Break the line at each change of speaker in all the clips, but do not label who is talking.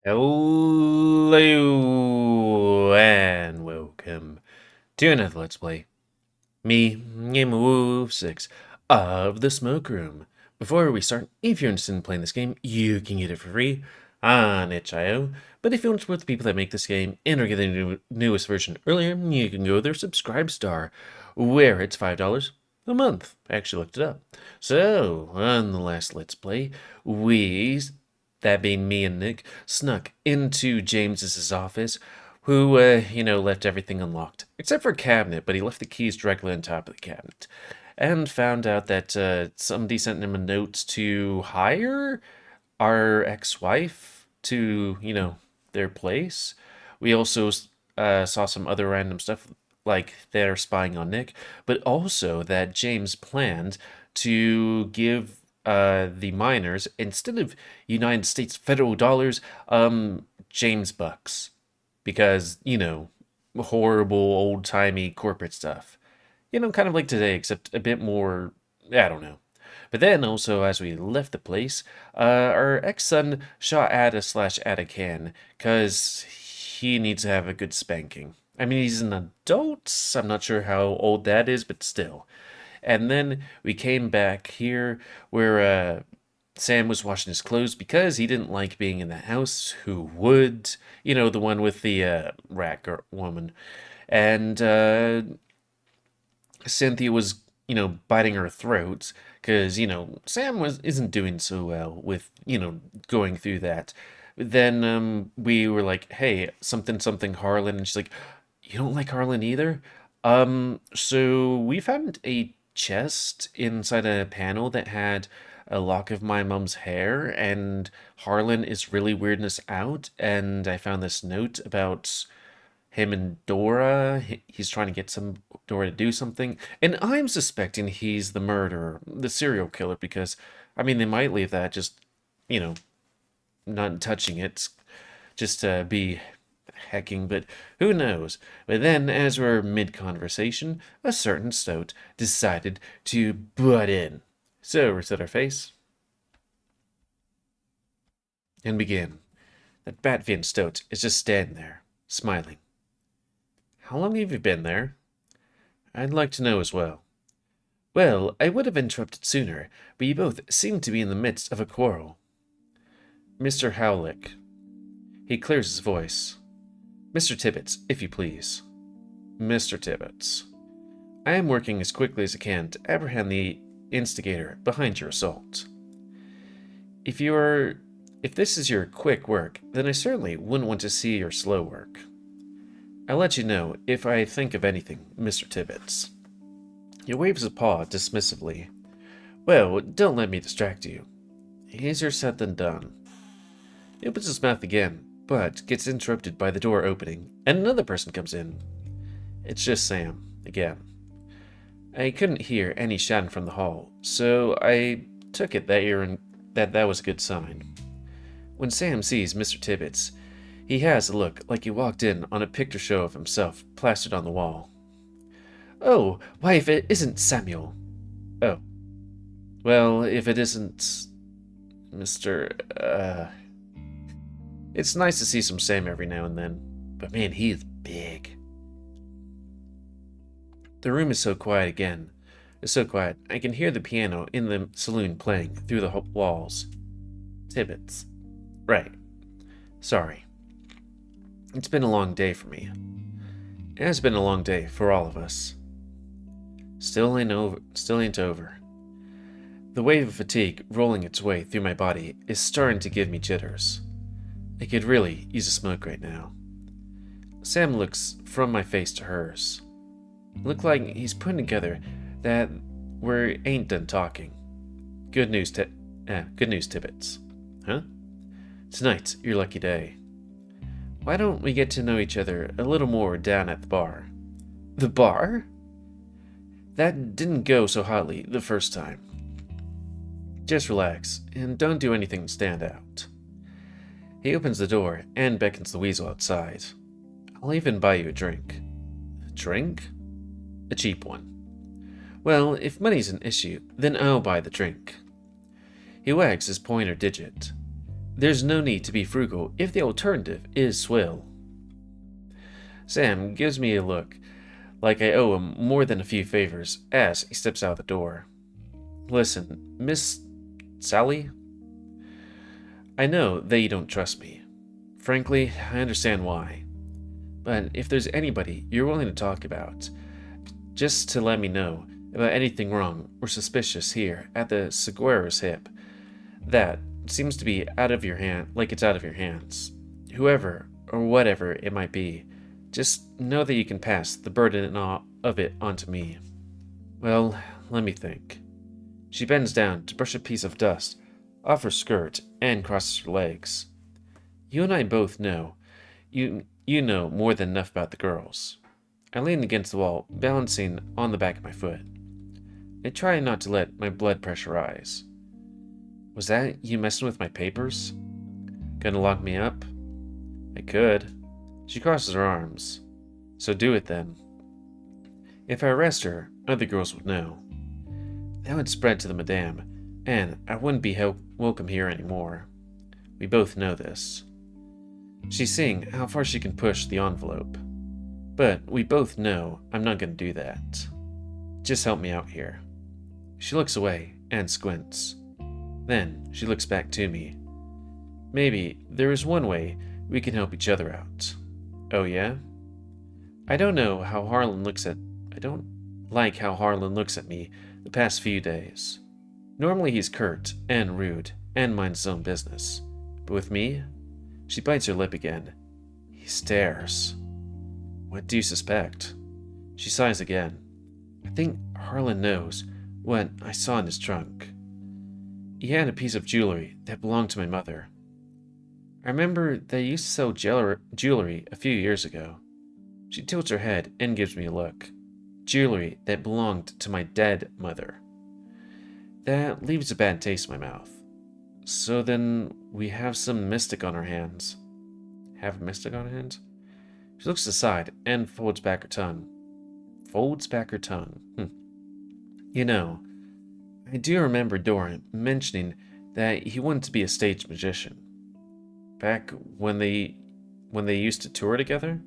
Hello and welcome to another Let's Play. Me, GamerWolfSix of the Smoke Room. Before we start, if you're interested in playing this game, you can get it for free on itch.io. But if you want to support the people that make this game and are getting the newest version earlier, you can go to their Subscribe Star, where it's $5 a month. I actually looked it up. So, on the last Let's Play, that being me and Nick, snuck into James's office, who, left everything unlocked. Except for a cabinet, but he left the keys directly on top of the cabinet. And found out that somebody sent him a note to hire our ex-wife to, their place. We also saw some other random stuff, like they're spying on Nick, but also that James planned to give the miners, instead of United States federal dollars, James bucks. Because, horrible old-timey corporate stuff. Kind of like today, except a bit more, I don't know. But then also, as we left the place, our ex-son shot at us/at a can, because he needs to have a good spanking. I mean, he's an adult. I'm not sure how old that is, but still. And then we came back here where Sam was washing his clothes because he didn't like being in the house. Who would? The one with the rat woman. And Cynthia was, biting her throat because, Sam isn't doing so well with, going through that. Then we were like, hey, something Harlan. And she's like, you don't like Harlan either? So we found a chest inside a panel that had a lock of my mom's hair, and Harlan is really weirding us out. And I found this note about him and Dora. He's trying to get Dora to do something, and I'm suspecting he's the murderer, the serial killer, because I mean they might leave that just, you know, not touching it, just to be hacking, but who knows? But then, as we're mid-conversation, a certain stoat decided to butt in. So, reset our face and begin. That Batvian stoat is just standing there, smiling. How long have you been there? I'd like to know as well. Well, I would have interrupted sooner, but you both seem to be in the midst of a quarrel. Mr. Howlick. He clears his voice. Mr. Tibbets, if you please. Mr. Tibbets. I am working as quickly as I can to apprehend the instigator behind your assault. If this is your quick work, then I certainly wouldn't want to see your slow work. I'll let you know if I think of anything, Mr. Tibbets. He waves a paw dismissively. Well, don't let me distract you. Easier said than done. He opens his mouth again, but gets interrupted by the door opening, and another person comes in. It's just Sam, again. I couldn't hear any shouting from the hall, so I took it that was a good sign. When Sam sees Mr. Tibbets, he has a look like he walked in on a picture show of himself plastered on the wall. Oh, why, if it isn't Samuel. Oh. Well, if it isn't Mr. It's nice to see some Sam every now and then, but man, he is big. The room is so quiet again. It's so quiet, I can hear the piano in the saloon playing through the walls. Tibbets. Right. Sorry. It's been a long day for me. It has been a long day for all of us. Still ain't over. The wave of fatigue rolling its way through my body is starting to give me jitters. I could really use a smoke right now. Sam looks from my face to hers. Look like he's putting together that we ain't done talking. Good news, Tibbets. Huh? Tonight's your lucky day. Why don't we get to know each other a little more down at the bar? The bar? That didn't go so hotly the first time. Just relax, and don't do anything to stand out. He opens the door and beckons the weasel outside. I'll even buy you a drink. A drink? A cheap one. Well, if money's an issue, then I'll buy the drink. He wags his pointer digit. There's no need to be frugal if the alternative is swill. Sam gives me a look, like I owe him more than a few favors, as he steps out the door. Listen, Miss Sally, I know that you don't trust me. Frankly, I understand why. But if there's anybody you're willing to talk about, just to let me know about anything wrong or suspicious here at the Seguera's hip, that seems to be out of your hand, like it's out of your hands. Whoever or whatever it might be, just know that you can pass the burden of it onto me. Well, let me think. She bends down to brush a piece of dust off her skirt and crosses her legs. You and I both know. You know more than enough about the girls. I lean against the wall, balancing on the back of my foot. I try not to let my blood pressure rise. Was that you messing with my papers? Gonna lock me up? I could. She crosses her arms. So do it then. If I arrest her, other girls would know. That would spread to the madame, and I wouldn't be welcome here anymore. We both know this. She's seeing how far she can push the envelope. But we both know I'm not going to do that. Just help me out here. She looks away and squints. Then she looks back to me. Maybe there is one way we can help each other out. Oh yeah? I don't like how Harlan looks at me the past few days. Normally he's curt and rude and minds his own business. But with me, she bites her lip again. He stares. What do you suspect? She sighs again. I think Harlan knows what I saw in his trunk. He had a piece of jewelry that belonged to my mother. I remember they used to sell jewelry a few years ago. She tilts her head and gives me a look. Jewelry that belonged to my dead mother. That leaves a bad taste in my mouth. So then we have some mystic on our hands. Have a mystic on our hands? She looks aside and folds back her tongue. You know, I do remember Dora mentioning that he wanted to be a stage magician. Back when they used to tour together?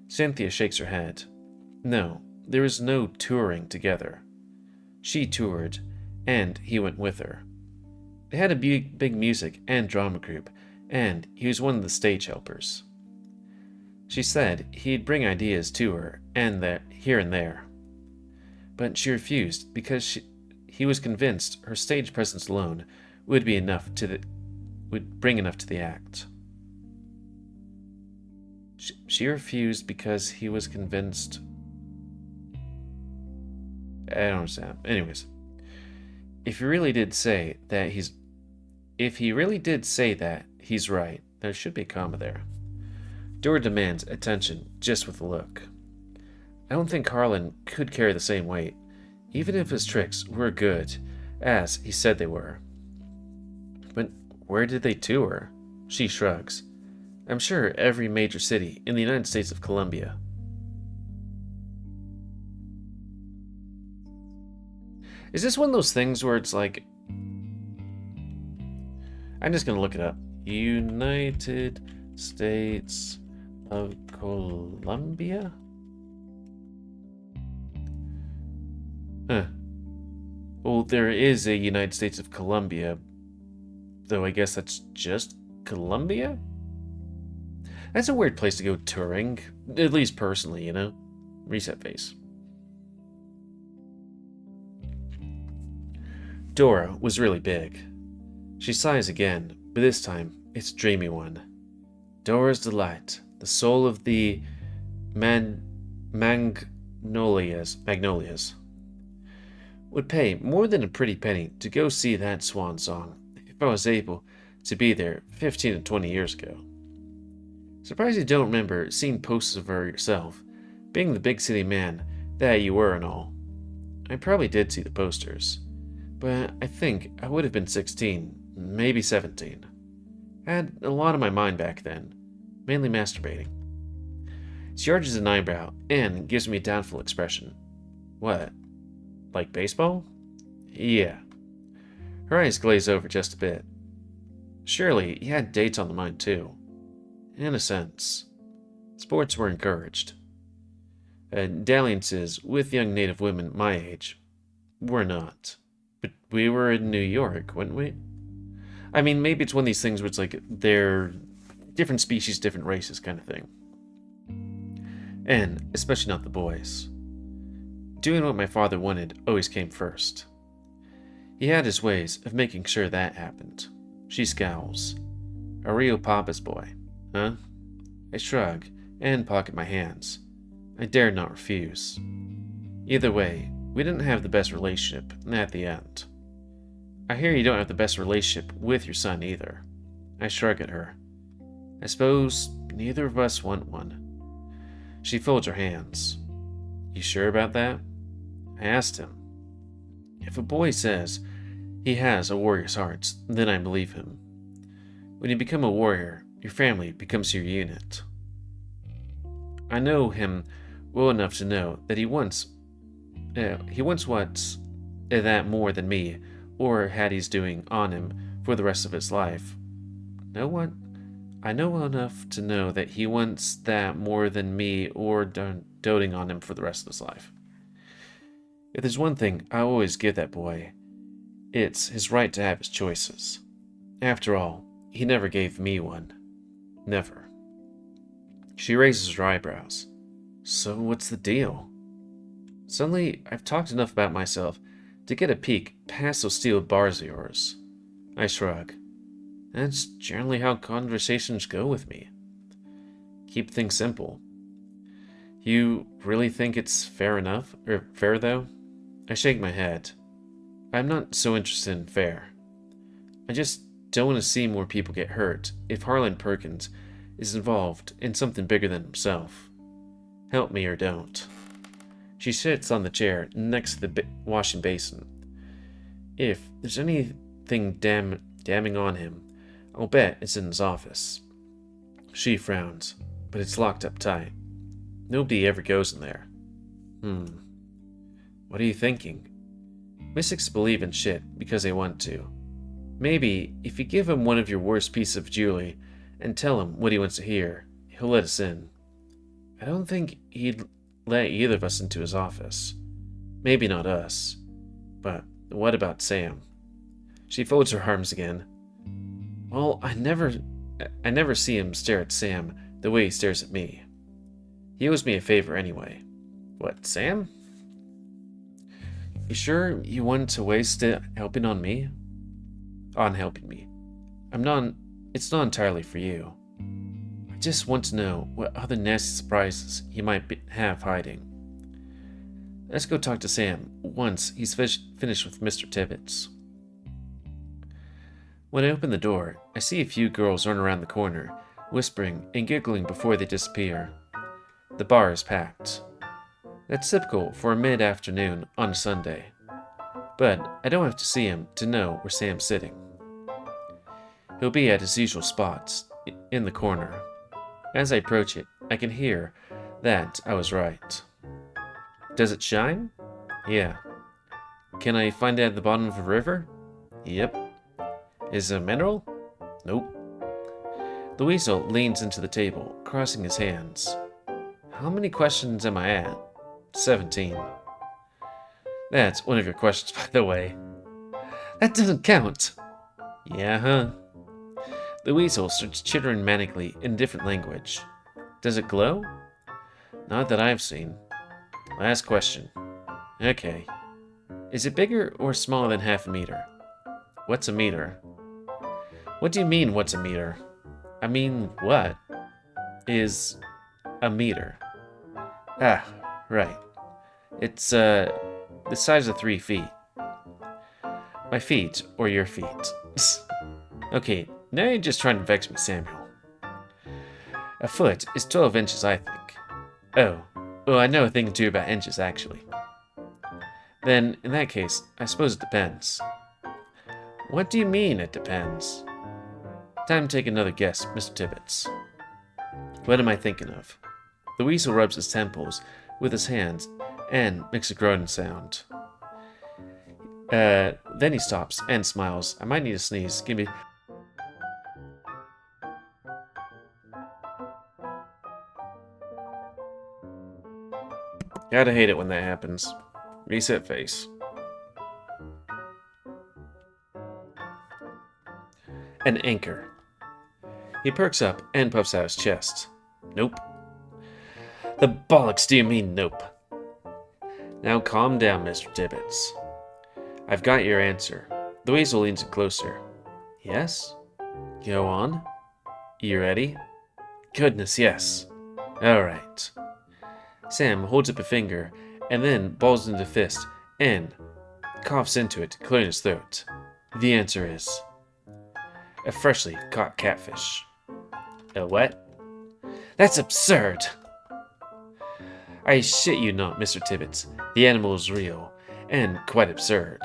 Cynthia shakes her head. No, there was no touring together. She toured, and he went with her. They had a big music and drama group, and he was one of the stage helpers. She said he'd bring ideas to her and that here and there. But she refused because he was convinced her stage presence alone would bring enough to the act. She refused because he was convinced. I don't understand. Anyways, if he really did say that he's right, there should be a comma there. Dora demands attention just with a look. I don't think Harlan could carry the same weight, even if his tricks were good, as he said they were. But where did they tour? She shrugs. I'm sure every major city in the United States of Columbia. Is this one of those things where it's like... I'm just going to look it up. United States of Columbia? Huh. Well, there is a United States of Columbia, though I guess that's just Columbia? That's a weird place to go touring, at least personally, you know? Reset face. Dora was really big. She sighs again, but this time it's a dreamy one. Dora's delight, the soul of the Magnolias, would pay more than a pretty penny to go see that swan song if I was able to be there 15 to 20 years ago. Surprised you don't remember seeing posters of her yourself, being the big city man that you were and all. I probably did see the posters, but I think I would have been 16, maybe 17. I had a lot on my mind back then, mainly masturbating. She arches an eyebrow and gives me a doubtful expression. What? Like baseball? Yeah. Her eyes glaze over just a bit. Surely he had dates on the mind too. In a sense. Sports were encouraged. Dalliances with young native women my age were not. But we were in New York, weren't we? I mean, maybe it's one of these things where it's like they're different species, different races kind of thing. And especially not the boys. Doing what my father wanted always came first. He had his ways of making sure that happened. She scowls. A real papa's boy, huh? I shrug and pocket my hands. I dared not refuse. Either way, we didn't have the best relationship at the end. I hear you don't have the best relationship with your son either. I shrug at her. I suppose neither of us want one. She folds her hands. You sure about that? I asked him. If a boy says he has a warrior's heart, then I believe him. When you become a warrior, your family becomes your unit. I know him well enough to know that he wants wants that more than me or Hattie's doing on him for the rest of his life. I know well enough to know that he wants that more than me or doting on him for the rest of his life. If there's one thing I always give that boy, it's his right to have his choices. After all, he never gave me one. Never. She raises her eyebrows. So what's the deal? Suddenly, I've talked enough about myself to get a peek past those steel bars of yours. I shrug. That's generally how conversations go with me. Keep things simple. You really think it's fair, though? I shake my head. I'm not so interested in fair. I just don't want to see more people get hurt if Harlan Perkins is involved in something bigger than himself. Help me or don't. She sits on the chair next to the washing basin. If there's anything damning on him, I'll bet it's in his office. She frowns, but it's locked up tight. Nobody ever goes in there. What are you thinking? Mystics believe in shit because they want to. Maybe if you give him one of your worst pieces of jewelry and tell him what he wants to hear, he'll let us in. I don't think he'd let either of us into his office. Maybe not us. But what about Sam? She folds her arms again. Well, I never see him stare at Sam the way he stares at me. He owes me a favor anyway. What, Sam? You sure you want to waste it helping on me? On helping me. It's not entirely for you. I just want to know what other nasty surprises he might have hiding. Let's go talk to Sam once he's finished with Mr. Tibbets. When I open the door, I see a few girls run around the corner, whispering and giggling before they disappear. The bar is packed. That's typical for a mid-afternoon on a Sunday. But I don't have to see him to know where Sam's sitting. He'll be at his usual spots, in the corner. As I approach it, I can hear that I was right. Does it shine? Yeah. Can I find it at the bottom of a river? Yep. Is it a mineral? Nope. The weasel leans into the table, crossing his hands. How many questions am I at? 17. That's one of your questions, by the way. That doesn't count. Yeah, huh? The weasel starts chittering manically in a different language. Does it glow? Not that I've seen. Last question. Okay. Is it bigger or smaller than half a meter? What's a meter? What do you mean, what's a meter? I mean, what is a meter? Ah, right. It's, the size of 3 feet. My feet, or your feet. Okay, now you're just trying to vex me, Samuel. A foot is 12 inches, I think. Oh, well, I know a thing or two about inches, actually. Then, in that case, I suppose it depends. What do you mean, it depends? Time to take another guess, Mr. Tibbets. What am I thinking of? The weasel rubs his temples with his hands and makes a groaning sound. Then he stops and smiles. I might need a sneeze. Give me... Gotta hate it when that happens. Reset face. An anchor. He perks up and puffs out his chest. Nope. The bollocks do you mean, nope? Now calm down, Mr. Tibbets. I've got your answer. The weasel leans in closer. Yes? Go on. You ready? Goodness, yes. Alright. Sam holds up a finger and then balls into a fist and coughs into it to clear his throat. The answer is a freshly caught catfish. A what? That's absurd! I shit you not, Mr. Tibbets. The animal is real, and quite absurd.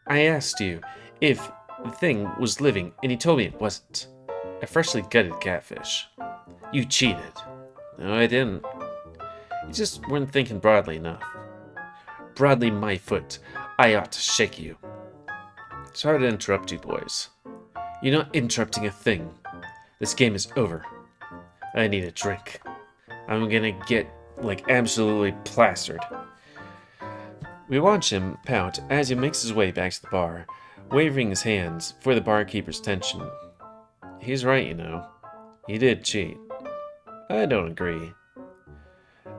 I asked you if the thing was living, and you told me it wasn't. A freshly gutted catfish. You cheated. No, I didn't. You just weren't thinking broadly enough. Broadly my foot. I ought to shake you. Sorry to interrupt you, boys. You're not interrupting a thing. This game is over. I need a drink. I'm gonna get, absolutely plastered. We watch him pout as he makes his way back to the bar, waving his hands for the barkeeper's attention. He's right, you know. He did cheat. I don't agree.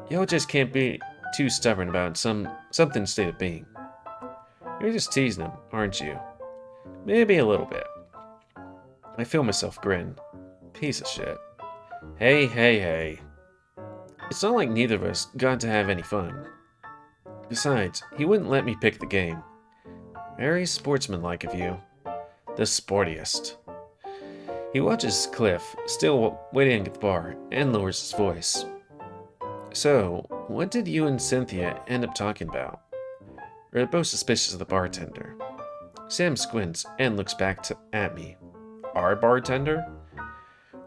Y'all just can't be too stubborn about something state of being. You're just teasing him, aren't you? Maybe a little bit. I feel myself grin. Piece of shit. Hey. It's not like neither of us got to have any fun. Besides, he wouldn't let me pick the game. Very sportsmanlike of you. The sportiest. He watches Cliff, still waiting at the bar, and lowers his voice. So, what did you and Cynthia end up talking about? We're both suspicious of the bartender. Sam squints and looks back at me. Our bartender?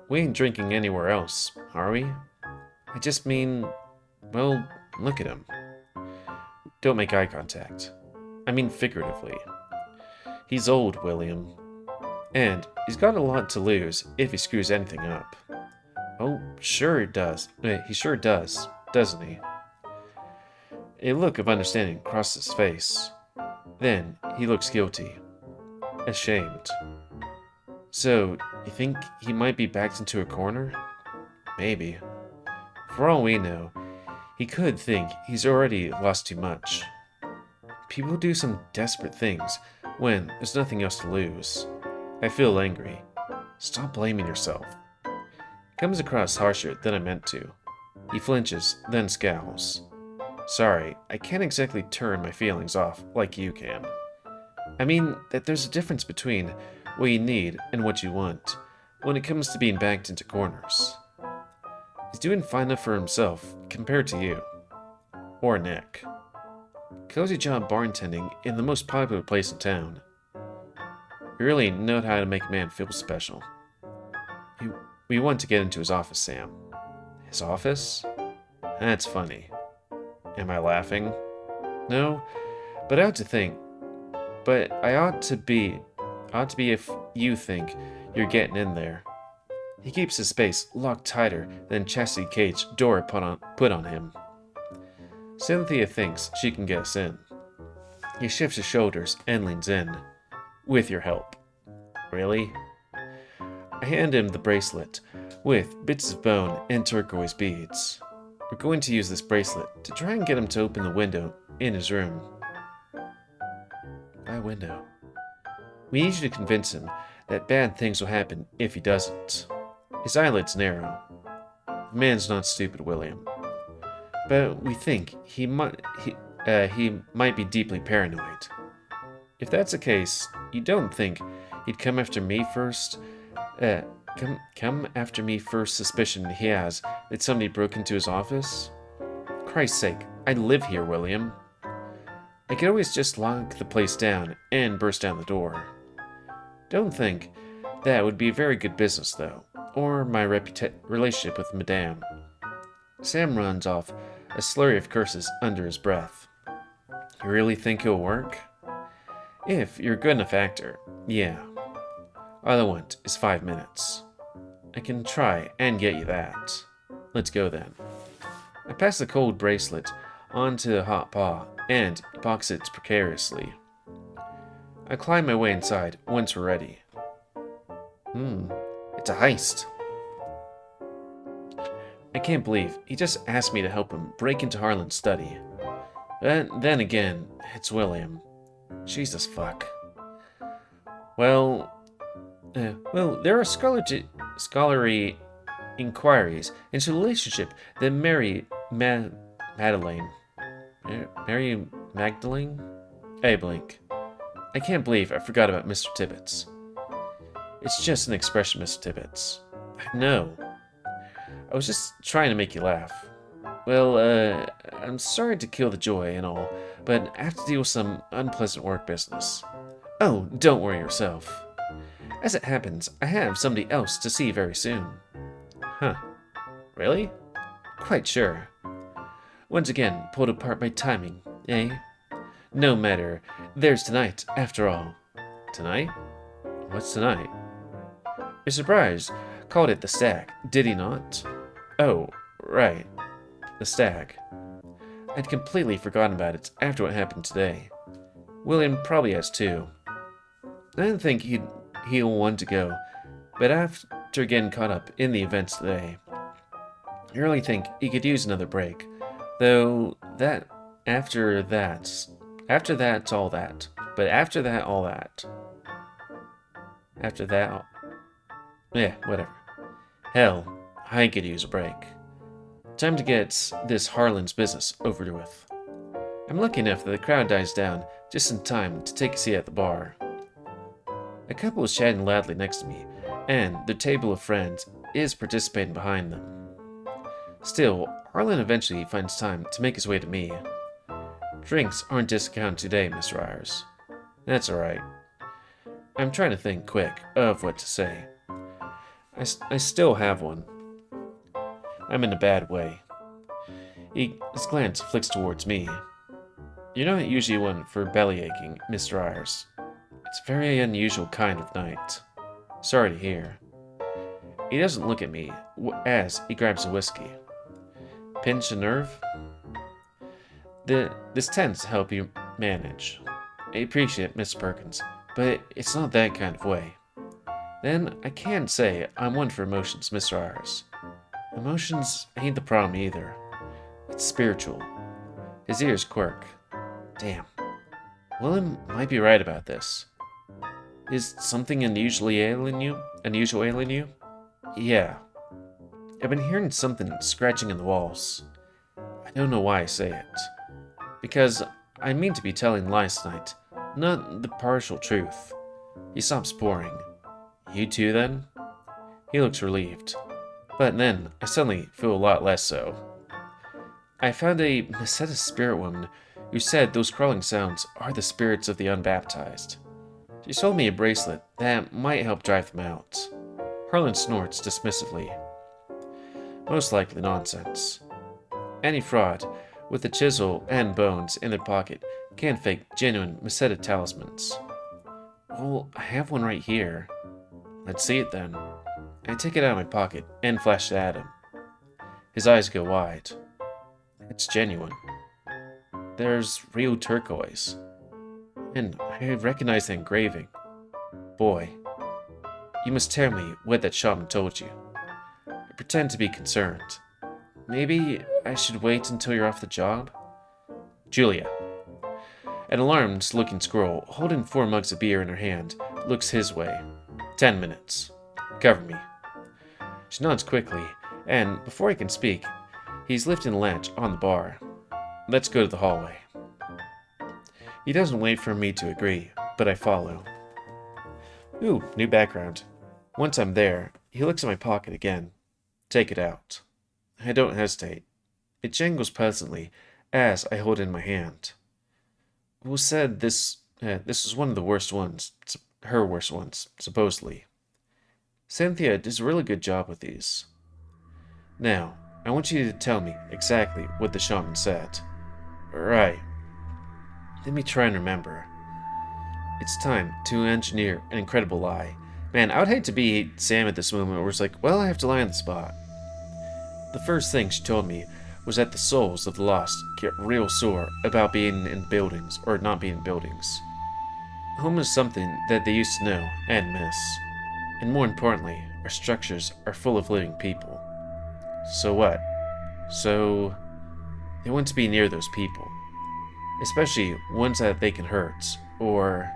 We ain't drinking anywhere else, are we? I just mean, well, look at him. Don't make eye contact. I mean figuratively. He's old, William. And he's got a lot to lose if he screws anything up. Oh, sure he does. He sure does, doesn't he? A look of understanding crosses his face. Then he looks guilty. Ashamed. So, you think he might be backed into a corner? Maybe. For all we know, he could think he's already lost too much. People do some desperate things when there's nothing else to lose. I feel angry. Stop blaming yourself. Comes across harsher than I meant to. He flinches, then scowls. Sorry, I can't exactly turn my feelings off like you can. I mean that there's a difference between what you need and what you want when it comes to being backed into corners. He's doing fine enough for himself compared to you. Or Nick. Cozy job bartending in the most popular place in town. You really know how to make a man feel special. We want to get into his office, Sam. His office? That's funny. Am I laughing? No, but I ought to think. But I ought to be if you think you're getting in there. He keeps his face locked tighter than chastity cage Dora put on him. Cynthia thinks she can get us in. He shifts his shoulders and leans in. With your help. Really? I hand him the bracelet, with bits of bone and turquoise beads. We're going to use this bracelet to try and get him to open the window in his room. By window. We need you to convince him that bad things will happen if he doesn't. His eyelids narrow. The man's not stupid, William. But we think he might be deeply paranoid. If that's the case, you don't think he'd come after me first? Come after me first suspicion he has that somebody broke into his office? Christ's sake, I live here, William. I could always just lock the place down and burst down the door. Don't think that would be a very good business, though, or my relationship with Madame. Sam runs off a slurry of curses under his breath. You really think he'll work? If you're a good enough actor, yeah. All I want is 5 minutes. I can try and get you that. Let's go then. I pass the cold bracelet onto the hot paw and box it precariously. I climb my way inside once we're ready. It's a heist. I can't believe he just asked me to help him break into Harlan's study. But then again, it's William. Jesus fuck. Well, there are scholarly inquiries into the relationship that Mary Magdalene. I blink. I can't believe I forgot about Mr. Tibbets. It's just an expression, Mr. Tibbets. I know. I was just trying to make you laugh. Well, I'm sorry to kill the joy and all, but I have to deal with some unpleasant work business. Oh, don't worry yourself. As it happens, I have somebody else to see very soon. Huh. Really? Quite sure. Once again, pulled apart by timing, eh? No matter. There's tonight, after all. Tonight? What's tonight? You're surprised. Called it the Stag, did he not? Oh, right. The Stag. I'd completely forgotten about it after what happened today. William probably has too. I didn't think he'll want to go, but after getting caught up in the events today, I really think he could use another break. Though that after that, all that. But after that, all that. After that, yeah, whatever. Hell, I could use a break. Time to get this Harlan's business over with. I'm lucky enough that the crowd dies down just in time to take a seat at the bar. A couple is chatting loudly next to me, and their table of friends is participating behind them. Still, Harlan eventually finds time to make his way to me. Drinks aren't discounted today, Mr. Ayers. That's alright. I'm trying to think quick of what to say. I still have one. I'm in a bad way. His glance flicks towards me. You're not usually one for bellyaching, Mr. Ayers. It's a very unusual kind of night. Sorry to hear. He doesn't look at me as he grabs a whiskey. Pinch a nerve? This tends to help you manage. I appreciate it, Miss Perkins, but it's not that kind of way. Then I can't say I'm one for emotions, Mr. Ayers. Emotions ain't the problem either. It's spiritual. His ears quirk. Damn. William might be right about this. Is something unusually ailing you? Yeah. I've been hearing something scratching in the walls. I don't know why I say it. Because I mean to be telling lies tonight, not the partial truth. He stops pouring. You too, then? He looks relieved. But then, I suddenly feel a lot less so. I found a Meseta spirit woman who said those crawling sounds are the spirits of the unbaptized. She sold me a bracelet that might help drive them out. Harlan snorts dismissively. Most likely nonsense. Any fraud with a chisel and bones in their pocket can fake genuine Meseta talismans. Well, I have one right here. Let's see it then. I take it out of my pocket and flash it at him. His eyes go wide. It's genuine. There's real turquoise. And I recognize the engraving. Boy, you must tell me what that shaman told you. I pretend to be concerned. Maybe I should wait until you're off the job? Julia. An alarmed-looking squirrel, holding 4 mugs of beer in her hand, looks his way. 10 minutes. Cover me. She nods quickly, and before I can speak, he's lifting the latch on the bar. Let's go to the hallway. He doesn't wait for me to agree, but I follow. Ooh, new background. Once I'm there, he looks at my pocket again. Take it out. I don't hesitate. It jangles pleasantly as I hold it in my hand. Who said this is one of the worst ones, her worst ones, supposedly. Cynthia does a really good job with these. Now, I want you to tell me exactly what the shaman said. Right. Let me try and remember. It's time to engineer an incredible lie. Man, I would hate to be Sam at this moment where it's like, well, I have to lie on the spot. The first thing she told me was that the souls of the lost get real sore about being in buildings or not being in buildings. Home is something that they used to know and miss. And more importantly, our structures are full of living people. So what? So they want to be near those people. Especially ones that they can hurt, or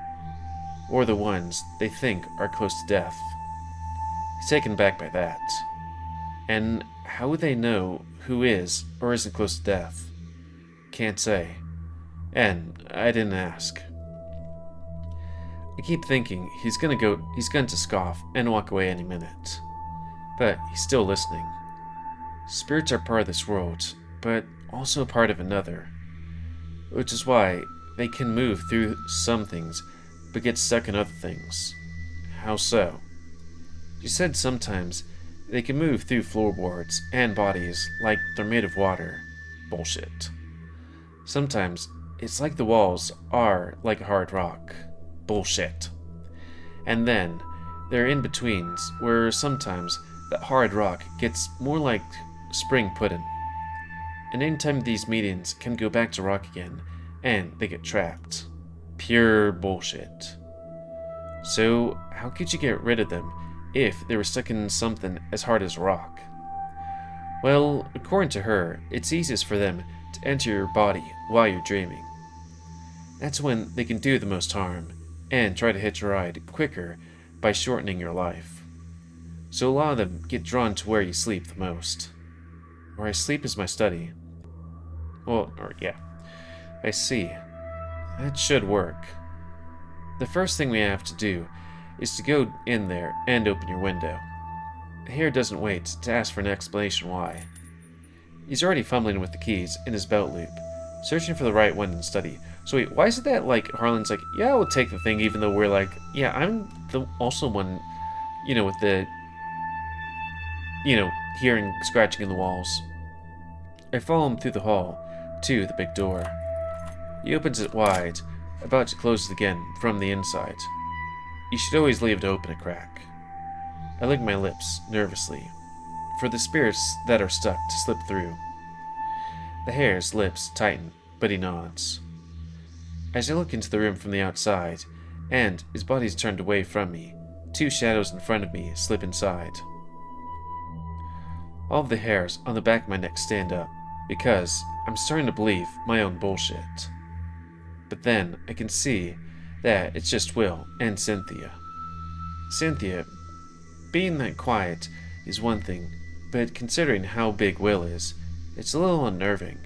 the ones they think are close to death. He's taken aback by that. And how would they know who is or isn't close to death? Can't say. And I didn't ask. I keep thinking he's going to scoff and walk away any minute. But he's still listening. Spirits are part of this world, but also part of another. Which is why they can move through some things, but get stuck in other things. How so? You said sometimes they can move through floorboards and bodies like they're made of water. Bullshit. Sometimes it's like the walls are like hard rock. Bullshit. And then there are in-betweens where sometimes that hard rock gets more like spring pudding. And anytime these medians can go back to rock again, and they get trapped. Pure bullshit. So how could you get rid of them if they were stuck in something as hard as rock? Well, according to her, it's easiest for them to enter your body while you're dreaming. That's when they can do the most harm, and try to hitch a ride quicker by shortening your life. So a lot of them get drawn to where you sleep the most. Where I sleep is my study. I see. That should work. The first thing we have to do is to go in there and open your window. Hare doesn't wait to ask for an explanation why. He's already fumbling with the keys in his belt loop, searching for the right one in study. So wait, why is it that, like, Harlan's like, yeah, we'll take the thing, even though we're like, yeah, I'm the also one, with the, hearing scratching in the walls. I follow him through the hall to the big door. He opens it wide, about to close it again from the inside. You should always leave it open a crack. I lick my lips nervously, for the spirits that are stuck to slip through. The Hare's lips tighten, but he nods. As I look into the room from the outside, and his body's turned away from me, two shadows in front of me slip inside. All of the hairs on the back of my neck stand up, because I'm starting to believe my own bullshit. But then I can see that it's just Will and Cynthia. Cynthia, being that quiet is one thing, but considering how big Will is, it's a little unnerving.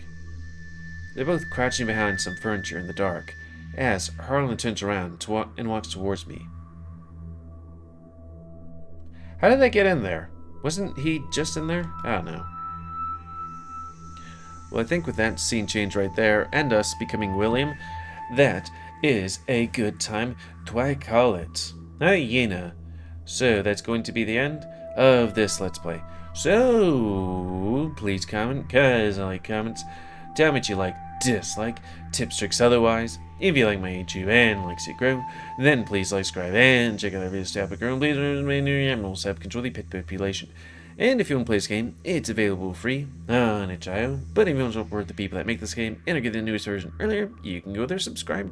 They're both crouching behind some furniture in the dark, as Harlan turns around and walks towards me. How did they get in there? Wasn't he just in there? I don't know. Well, I think with that scene change right there, and us becoming William, that is a good time to call it. Hyena. So that's going to be the end of this Let's Play. So please comment, cause I like comments. Tell me what you like, dislike, tips, tricks, otherwise. If you like my YouTube and like to see it grow, then please like, subscribe, and check out our videos to help it grow. Please remain new animals have control the pet population. And if you want to play this game, it's available free on itch.io. But if you want to support the people that make this game and are getting the newest version earlier, you can go there, subscribe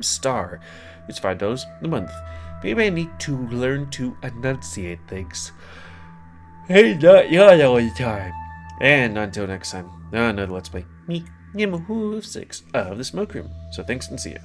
star. It's $5 a month. But you may need to learn to enunciate things. Hey, not yawn all the time. And until next time, another Let's Play, me, GamerWolfSix of the Smoke Room. So thanks and see ya.